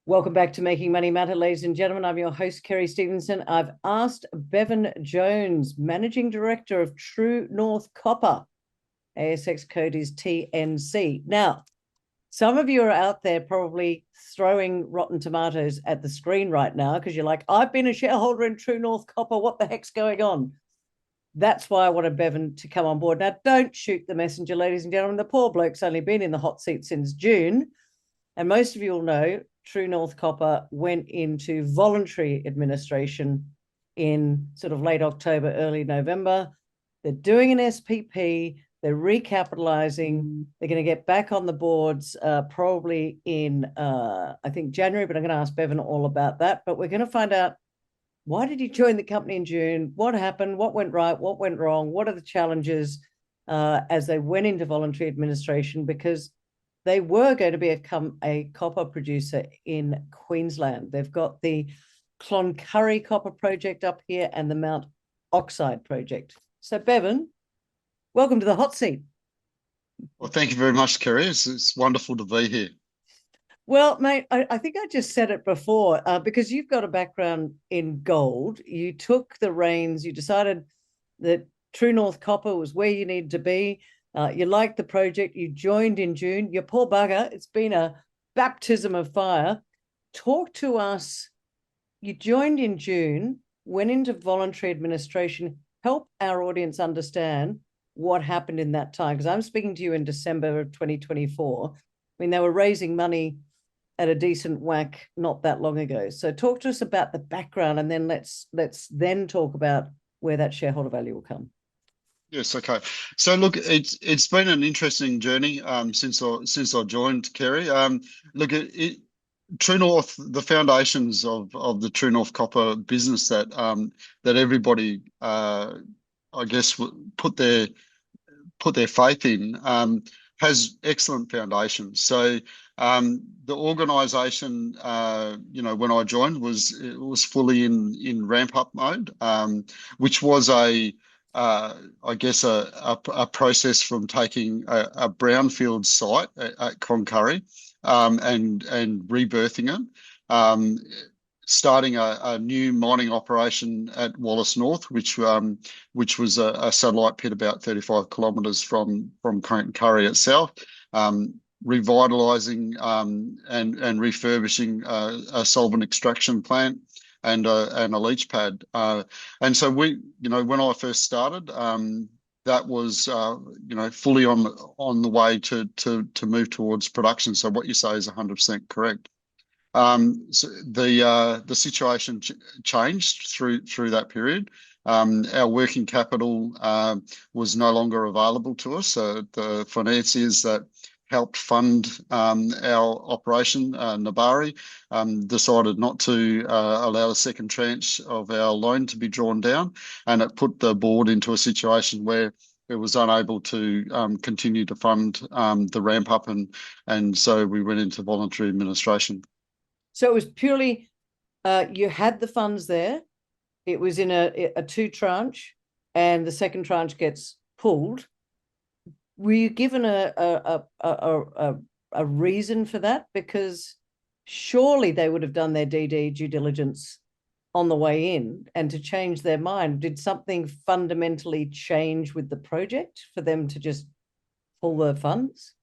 Welcome back to Making Money Matter, ladies and gentlemen. I'm your host, Kerry Stevenson. I've asked Bevan Jones, Managing Director of True North Copper. ASX code is TNC. Now, some of you are out there probably throwing rotten tomatoes at the screen right now because you're like, I've been a shareholder in True North Copper. What the heck's going on? That's why I wanted Bevan to come on board. Now, don't shoot the messenger, ladies and gentlemen. The poor bloke's only been in the hot seat since June. And most of you will know True North Copper went into voluntary administration in sort of late October, early November. They're doing an SPP. They're recapitalising. They're going to get back on the boards probably in, I think, January, but I'm going to ask Bevan all about that. But we're going to find out, why did you join the company in June? What happened? What went right? What went wrong? What are the challenges as they went into voluntary administration? Because they were going to become a copper producer in Queensland. They've got the Cloncurry copper project up here and the Mt Oxide project. So, Bevan, welcome to the hot seat. Well, thank you very much, Kerry. It's wonderful to be here. Well, mate, I think I just said it before, because you've got a background in gold. You took the reins. You decided that True North Copper was where you needed to be. You liked the project. You joined in June. You poor bugger. It's been a baptism of fire. Talk to us. You joined in June, went into voluntary administration. Help our audience understand what happened in that time, because I'm speaking to you in December of 2024. I mean, they were raising money at a decent whack not that long ago. So talk to us about the background, and then let's then talk about where that shareholder value will come. Yes, okay. So look, it's been an interesting journey since I joined, Kerry. Look, True North, the foundations of the True North Copper business that everybody I guess put their faith in has excellent foundations. So the organisation, when I joined, was fully in ramp up mode, which was I guess a process from taking a brownfield site at Cloncurry and rebirthing it, starting a new mining operation at Wallace North, which was a satellite pit about 35 kilometres from Cloncurry itself, revitalising and refurbishing a solvent extraction plant and a leach pad. And so when I first started, that was fully on the way to move towards production. So what you say is 100% correct. So the situation changed through that period. Our working capital was no longer available to us. The financiers that helped fund our operation, Nebari, decided not to allow a second tranche of our loan to be drawn down, and it put the board into a situation where it was unable to continue to fund the ramp up, and so we went into voluntary administration. So it was purely, you had the funds there. It was in a two tranche, and the second tranche gets pulled. Were you given a reason for that? Because surely they would have done their DD due diligence on the way in, and to change their mind, did something fundamentally change with the project for them to just pull the funds?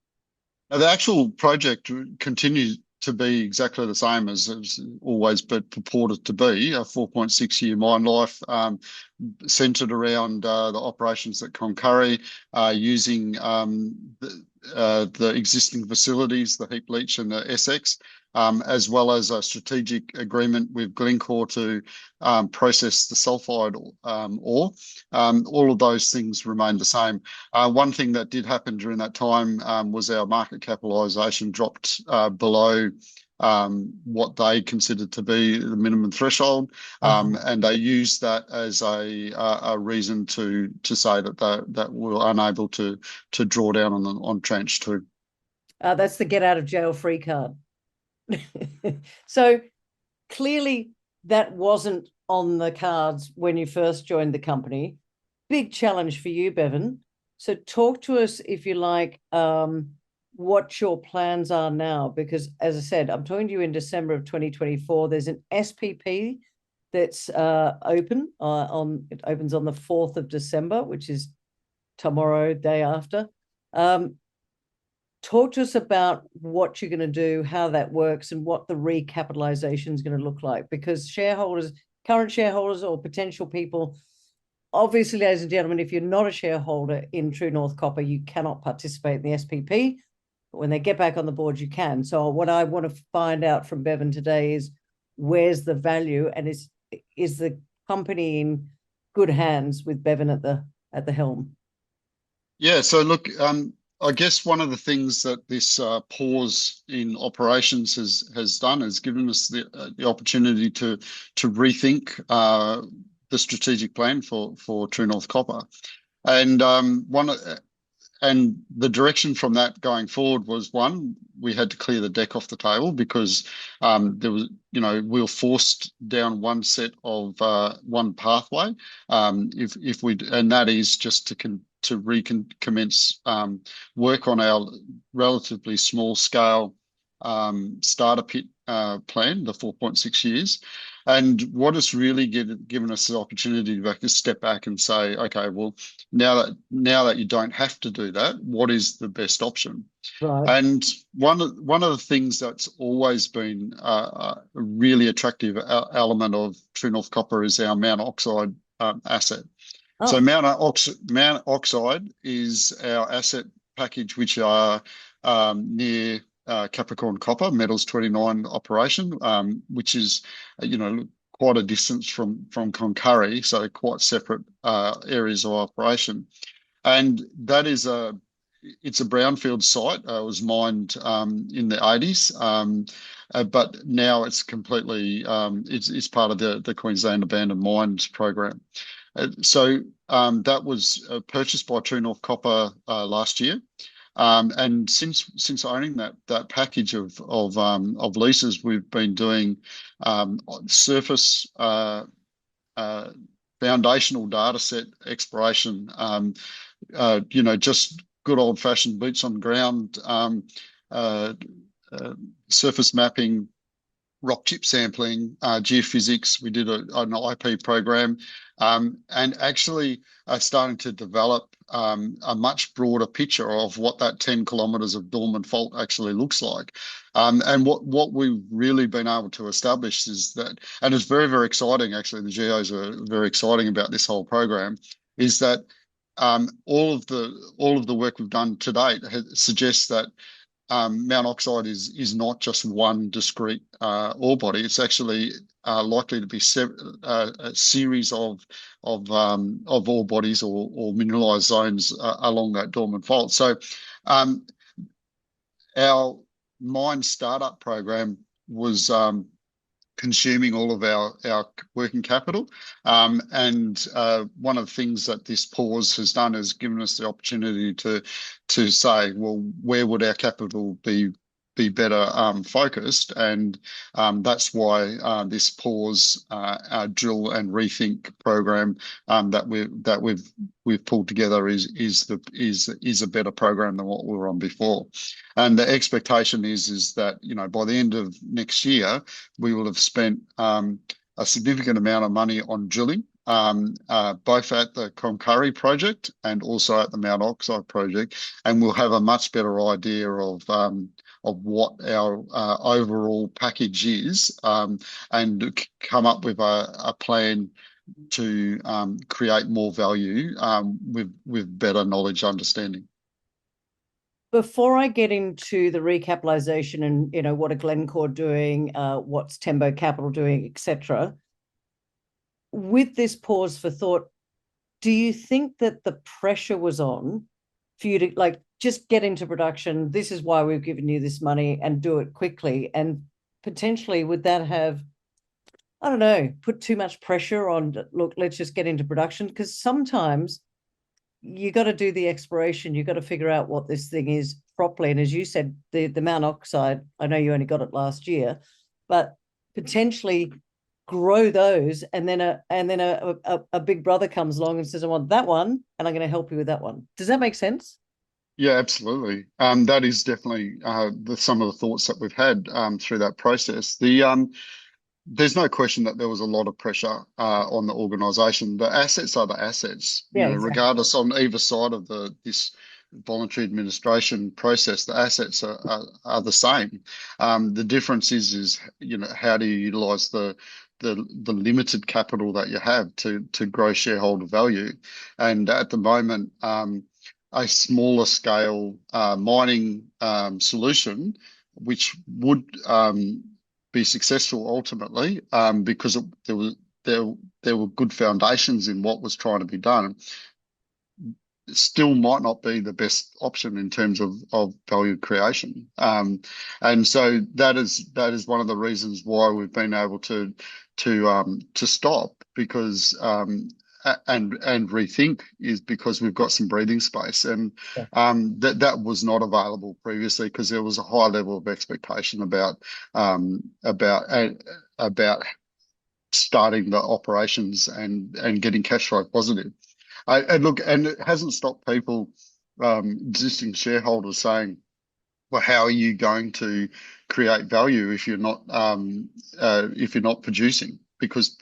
Now, the actual project continues to be exactly the same as always but purported to be, a 4.6-year mine life, centred around the operations at Cloncurry, using the existing facilities, the heap leach and the SX, as well as a strategic agreement with Glencore to process the sulfide ore. All of those things remain the same. One thing that did happen during that time was our market capitalisation dropped below what they considered to be the minimum threshold, and they used that as a reason to say that we're unable to draw down on tranche 2. That's the get out of jail free card. So clearly that wasn't on the cards when you first joined the company. Big challenge for you, Bevan. So talk to us, if you like, what your plans are now, because as I said, I'm talking to you in December of 2024. There's an SPP that's open it opens on the 4th of December, which is tomorrow, day after. Talk to us about what you're going to do, how that works, and what the recapitalisation is going to look like, because shareholders, current shareholders or potential people, obviously, ladies and gentlemen, if you're not a shareholder in True North Copper, you cannot participate in the SPP. But when they get back on the board, you can. So what I want to find out from Bevan today is, where's the value, and is the company in good hands with Bevan at the helm? Yeah, so look, I guess one of the things that this pause in operations has done is given us the opportunity to rethink the strategic plan for True North Copper, and and the direction from that going forward was, one, we had to clear the deck off the table because there was, we were forced down one set of one pathway. And that is just to recommence work on our relatively small scale starter pit plan, the 4.6 years. And what has really given us the opportunity to step back and say, okay, well, now that you don't have to do that, what is the best option? Right. And one of the things that's always been a really attractive element of True North Copper is our Mt Oxide asset. Oh. So Mt Oxide is our asset package, which are near Capricorn Copper, Metals 29 operation, which is, quite a distance from Concurry, so quite separate areas of operation. And that is it's a brownfield site. It was mined in the 80s, but now it's completely it's part of the Queensland Abandoned Mines program. So that was purchased by True North Copper last year. And since owning that package of leases, we've been doing surface foundational data set exploration. Just good old fashioned boots on the ground, surface mapping, rock chip sampling, geophysics. We did an IP program, and actually starting to develop a much broader picture of what that 10 kilometres of dormant fault actually looks like. And what we've really been able to establish is that, and it's very, very exciting, actually, the geos are very exciting about this whole program, is that all of the work we've done to date suggests that Mt Oxide is not just one discrete ore body. It's actually likely to be a series of ore bodies or mineralized zones along that dormant fault. So our mine startup program was consuming all of our working capital. And one of the things that this pause has done is given us the opportunity to say, well, where would our capital be better focused? And that's why this pause, our drill and rethink program that we've pulled together is a better program than what we were on before. And the expectation is that, by the end of next year, we will have spent a significant amount of money on drilling, both at the Concurry project and also at the Mt Oxide project, and we'll have a much better idea of what our overall package is, and come up with a plan to create more value with better knowledge understanding. Before I get into the recapitalisation and what are Glencore doing, what's Tembo Capital doing, etc., with this pause for thought, do you think that the pressure was on for you to just get into production? This is why we've given you this money, and do it quickly. And potentially, would that have, I don't know, put too much pressure on, look, let's just get into production? Because sometimes you got to do the exploration. You got to figure out what this thing is properly. And as you said, the Mt Oxide, I know you only got it last year, but potentially grow those, and then a big brother comes along and says, I want that one, and I'm going to help you with that one. Does that make sense? Yeah, absolutely. That is definitely some of the thoughts that we've had through that process. There's no question that there was a lot of pressure on the organisation. The assets are the assets, Yeah, exactly. regardless on either side of this voluntary administration process. The assets are the same. The difference is how do you utilise the limited capital that you have to grow shareholder value, and at the moment, a smaller scale mining solution, which would be successful ultimately, because there there were good foundations in what was trying to be done. It still might not be the best option in terms of value creation, and so that is one of the reasons why we've been able to stop, because and rethink, is because we've got some breathing space, and Yeah. that was not available previously because there was a high level of expectation about starting the operations and getting cash flow positive. And look, and it hasn't stopped people, existing shareholders, saying, "Well, how are you going to create value if you're not producing?" Because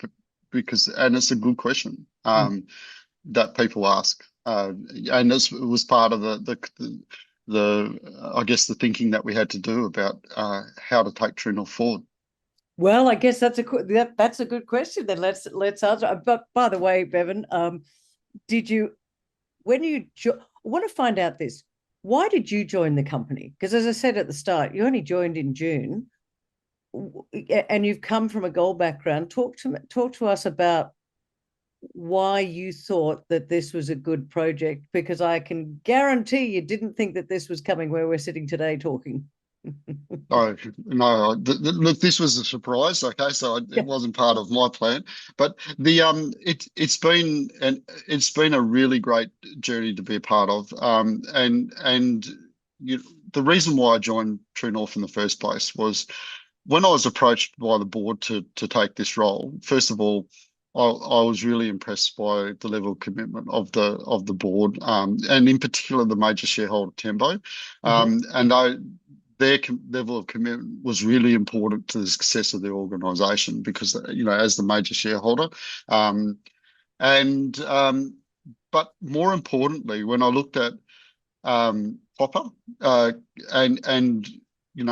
and it's a good question Mm. that people ask, and this was part of the I guess the thinking that we had to do about how to take True North forward. Well, I guess that's a good question. Then let's answer. But by the way, Bevan, did you when you I want to find out this? Why did you join the company? Because as I said at the start, you only joined in June, and you've come from a gold background. Talk to us about why you thought that this was a good project, because I can guarantee you didn't think that this was coming where we're sitting today talking. Oh, no, look, this was a surprise. Okay, so it Yeah. wasn't part of my plan, but it's been a really great journey to be a part of. And you, the reason why I joined True North in the first place was when I was approached by the board to take this role. First of all, I was really impressed by the level of commitment of the board, and in particular the major shareholder Tembo, Mhm. and their level of commitment was really important to the success of the organisation, because as the major shareholder, um, and but more importantly, when I looked at copper, uh, and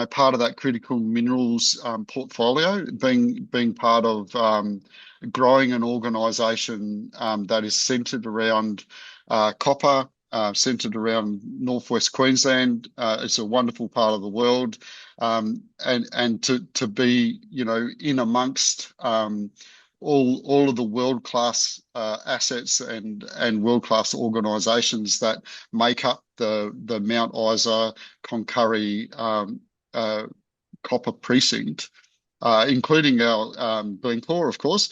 part of that critical minerals portfolio, being part of growing an organisation that is centred around copper, centred around northwest Queensland. It's a wonderful part of the world, and to be in amongst all of the world class assets and world class organisations that make up the Mt Isa Concurry copper precinct, including our Glencore, of course.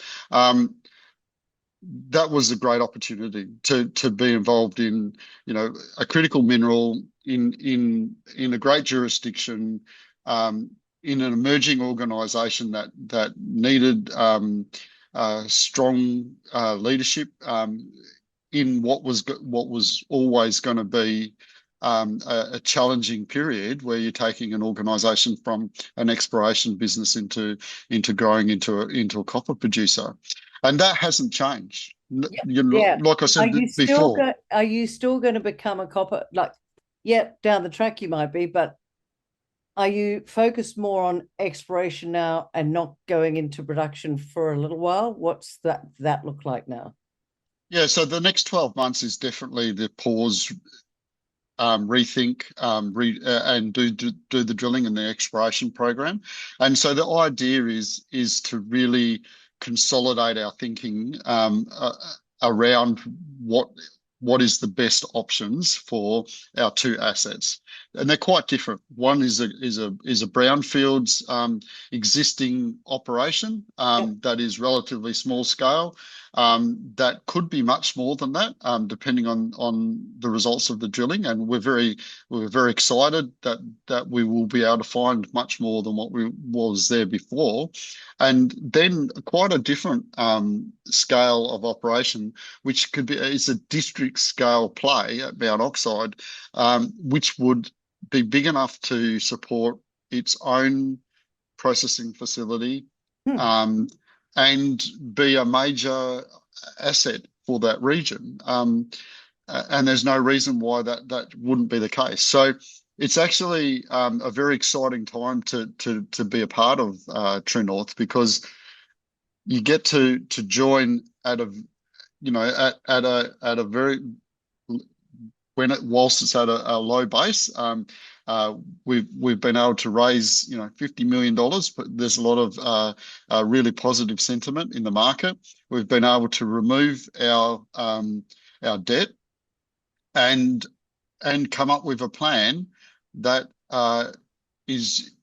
That was a great opportunity to be involved in, a critical mineral in a great jurisdiction, in an emerging organisation that needed strong leadership, in what was always going to be a challenging period, where you're taking an organisation from an exploration business into growing into a copper producer, and that hasn't changed. Yeah. Yeah. Like I Are said you still before. go are you still going to become a copper? Like, yeah, down the track you might be, but are you focused more on exploration now and not going into production for a little while? What's that look like now? Yeah, so the next 12 months is definitely the pause, rethink, and do the drilling and the exploration program. And so the idea is to really consolidate our thinking, around what is the best options for our two assets, and they're quite different. One is a brownfields existing operation, Yep. that is relatively small scale. that could be much more than that, depending on the results of the drilling. And we're very excited that we will be able to find much more than what was there before. And then quite a different scale of operation, which is a district scale play at Mt Oxide, which would be big enough to support its own processing facility, and be a major asset for that region. And there's no reason why that wouldn't be the case. So it's actually a very exciting time to be a part of True North, because you get to join at a very whilst it's at a low base. We've been able to raise $50 million, but there's a lot of really positive sentiment in the market. We've been able to remove our debt and come up with a plan that is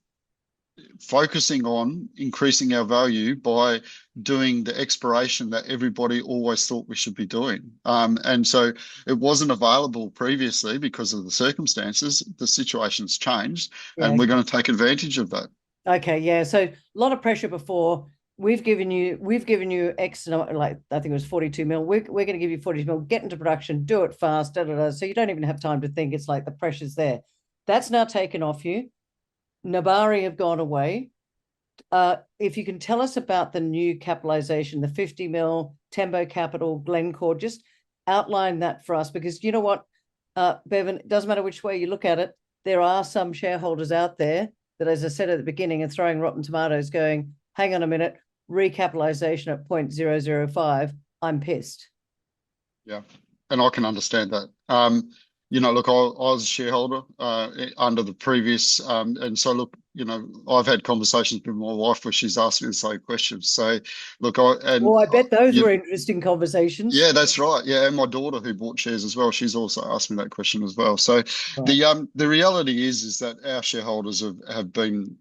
focusing on increasing our value by doing the exploration that everybody always thought we should be doing. And so it wasn't available previously because of the circumstances. The situation's changed, and we're going to take advantage of that. Okay, yeah. So a lot of pressure before. We've given you X, like I think it was 42 mil. We're going to give you 40 mil. Get into production, do it fast, so you don't even have time to think. It's like the pressure's there. That's now taken off you. Nebari have gone away. If you can tell us about the new capitalization, the 50 mil, Tembo Capital, Glencore, just outline that for us, because you know what, Bevan, it doesn't matter which way you look at it, there are some shareholders out there that, as I said at the beginning, are throwing rotten tomatoes going, hang on a minute, recapitalisation at 0.005, I'm pissed. Yeah, and I can understand that. Look, I was a shareholder under the previous, and so look, I've had conversations with my wife where she's asked me the same questions. So, look, I bet those were interesting conversations. Yeah, that's right. Yeah, and my daughter who bought shares as well, she's also asked me that question as well. So, the reality is that our shareholders have been,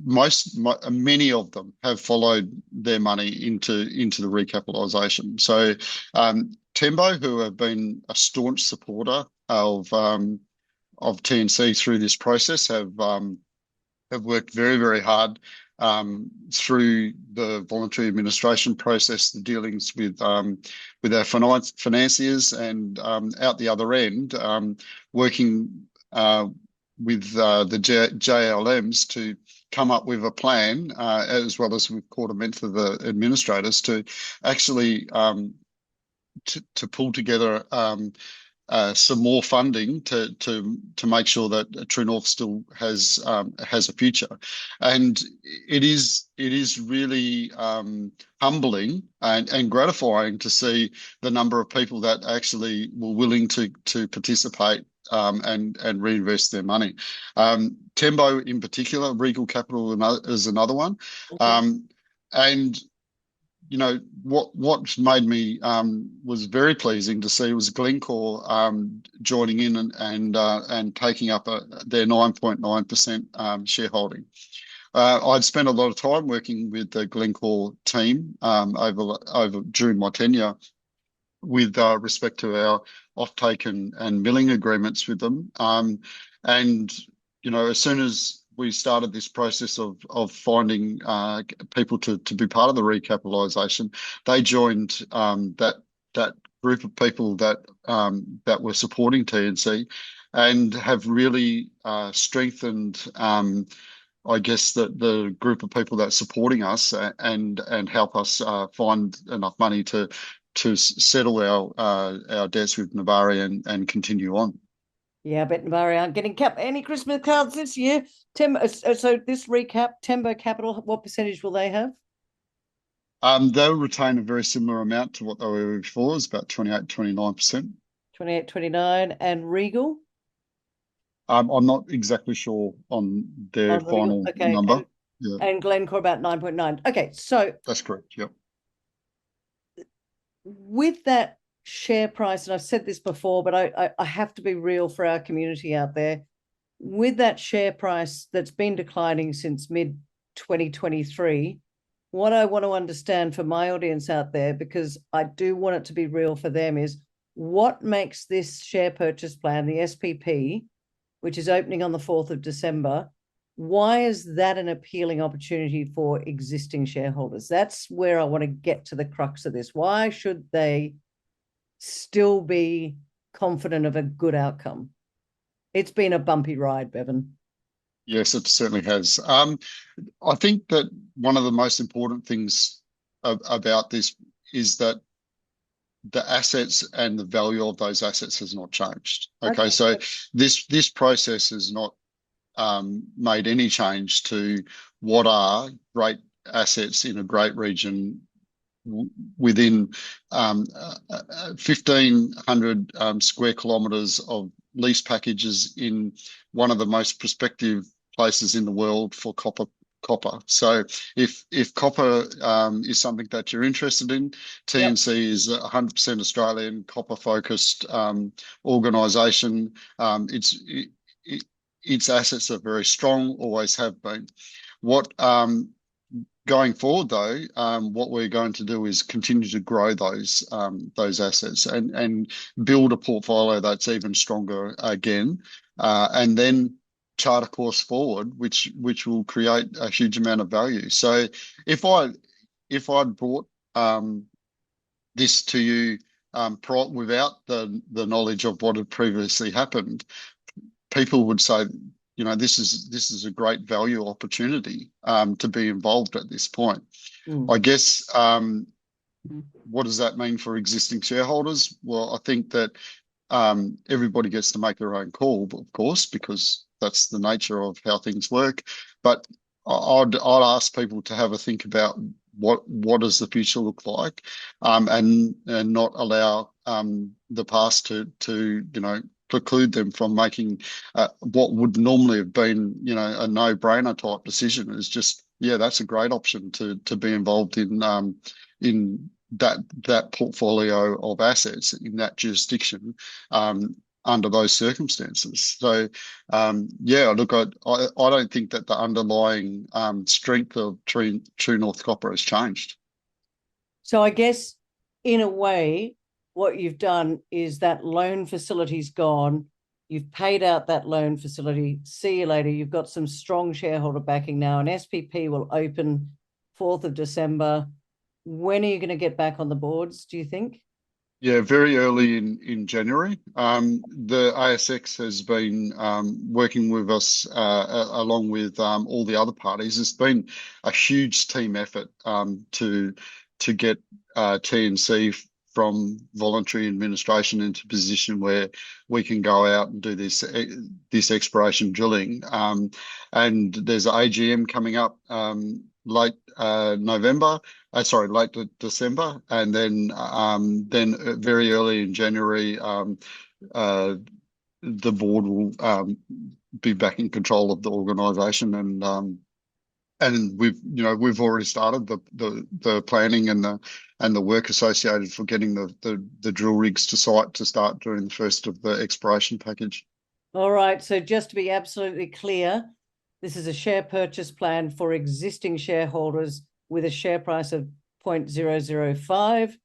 many of them have followed their money into the recapitalisation. So, Tembo, who have been a staunch supporter of TNC through this process, have worked very, very hard through the voluntary administration process, the dealings with our financiers, and out the other end, working with the JLMs to come up with a plan, as well as with Quarterment for the administrators, to actually to pull together some more funding to make sure that True North still has a future. And it is really humbling and gratifying to see the number of people that actually were willing to participate and reinvest their money. Tembo in particular, Regal Capital is another one. Okay. And what made me was very pleasing to see was Glencore joining in and taking up their 9.9% shareholding. I'd spent a lot of time working with the Glencore team over during my tenure with respect to our offtake and milling agreements with them. And as soon as we started this process of finding people to be part of the recapitalisation, they joined that group of people that were supporting TNC, and have really strengthened, I guess, the group of people that's supporting us and help us find enough money to settle our debts with Nebari and continue on. Yeah, I bet Nebari aren't getting any Christmas cards this year. So this recap, Tembo Capital, what percentage will they have? They'll retain a very similar amount to what they were before. It's about 28-29%. 28-29, and Regal? I'm not exactly sure on their final number. And Glencore about 9.9. Okay, so that's correct. Yep. With that share price, and I've said this before, but I have to be real for our community out there. With that share price that's been declining since mid 2023, what I want to understand for my audience out there, because I do want it to be real for them, is what makes this share purchase plan, the SPP, which is opening on the 4th of December, why is that an appealing opportunity for existing shareholders? That's where I want to get to the crux of this. Why should they still be confident of a good outcome? It's been a bumpy ride, Bevan. Yes, it certainly has. I think that one of the most important things about this is that the assets and the value of those assets has not changed. Okay, so this process has not made any change to what are great assets in a great region within 1,500 square kilometres of lease packages in one of the most prospective places in the world for copper. So if copper is something that you're interested in, TNC is a 100% Australian copper focused organisation. Its assets are very strong, always have been. What Going forward, though, what we're going to do is continue to grow those assets and build a portfolio that's even stronger again, and then chart a course forward, which will create a huge amount of value. So if I'd brought this to you without the knowledge of what had previously happened, people would say, this is a great value opportunity to be involved at this point. I guess what does that mean for existing shareholders? Well, I think that everybody gets to make their own call, of course, because that's the nature of how things work. But I'd ask people to have a think about what does the future look like, and not allow the past to preclude them from making what would normally have been, a no-brainer type decision. Is just, that's a great option to be involved in that portfolio of assets in that jurisdiction under those circumstances. So, look, I don't think that the underlying strength of True North Copper has changed. So I guess in a way, what you've done is that loan facility's gone. You've paid out that loan facility. See you later. You've got some strong shareholder backing now. An SPP will open 4th of December. When are you going to get back on the boards, do you think? Yeah, very early in January. The ASX has been working with us along with all the other parties. It's been a huge team effort to get TNC from voluntary administration into a position where we can go out and do this exploration drilling. And there's an AGM coming up late December, and then very early in January, the board will be back in control of the organisation, and we've already started the planning and the work associated for getting the drill rigs to site to start during the first of the exploration package. All right. So just to be absolutely clear, this is a share purchase plan for existing shareholders with a share price of 0.005.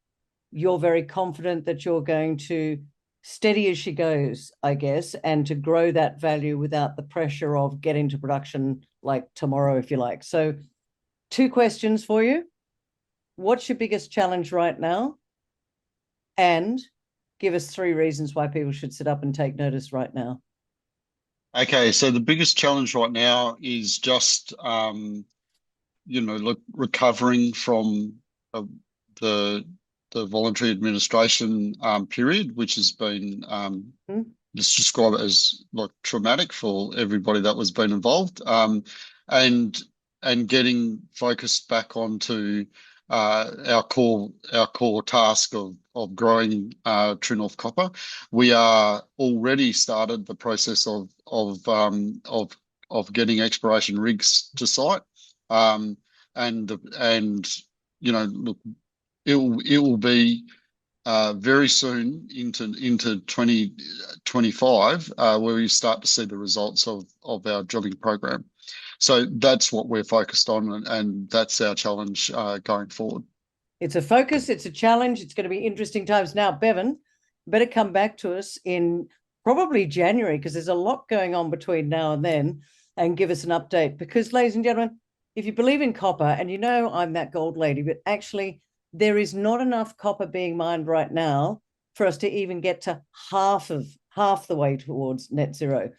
You're very confident that you're going to steady as she goes, I guess, and to grow that value without the pressure of getting to production like tomorrow, if you like. So 2 questions for you. What's your biggest challenge right now? And give us 3 reasons why people should sit up and take notice right now. Okay, so the biggest challenge right now is just, recovering from the voluntary administration period, which has been, let's describe it as like traumatic for everybody that was been involved, and getting focused back onto our core task of growing True North Copper. We are already started the process of getting exploration rigs to site, and look, it will be very soon into 2025 where we start to see the results of our drilling program. So that's what we're focused on, and that's our challenge going forward. It's a focus, it's a challenge, it's going to be interesting times. Now, Bevan, better come back to us in probably January, because there's a lot going on between now and then, and give us an update. Because, ladies and gentlemen, if you believe in copper, and you know I'm that gold lady, but actually there is not enough copper being mined right now for us to even get to half the way towards net zero.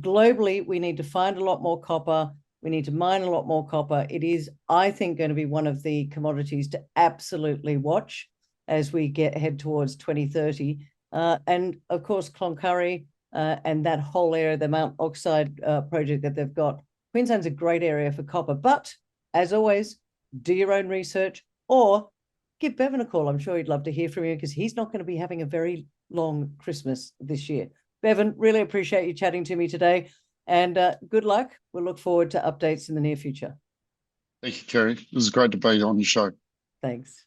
Globally, we need to find a lot more copper. We need to mine a lot more copper. It is, I think, going to be one of the commodities to absolutely watch as we head towards 2030. And of course, Cloncurry and that whole area, the Mt Oxide project that they've got. Queensland's a great area for copper. But as always, do your own research or give Bevan a call. I'm sure he'd love to hear from you, because he's not going to be having a very long Christmas this year. Bevan, really appreciate you chatting to me today. And good luck. We'll look forward to updates in the near future. Thank you, Kerry. It was great to be on your show. Thanks.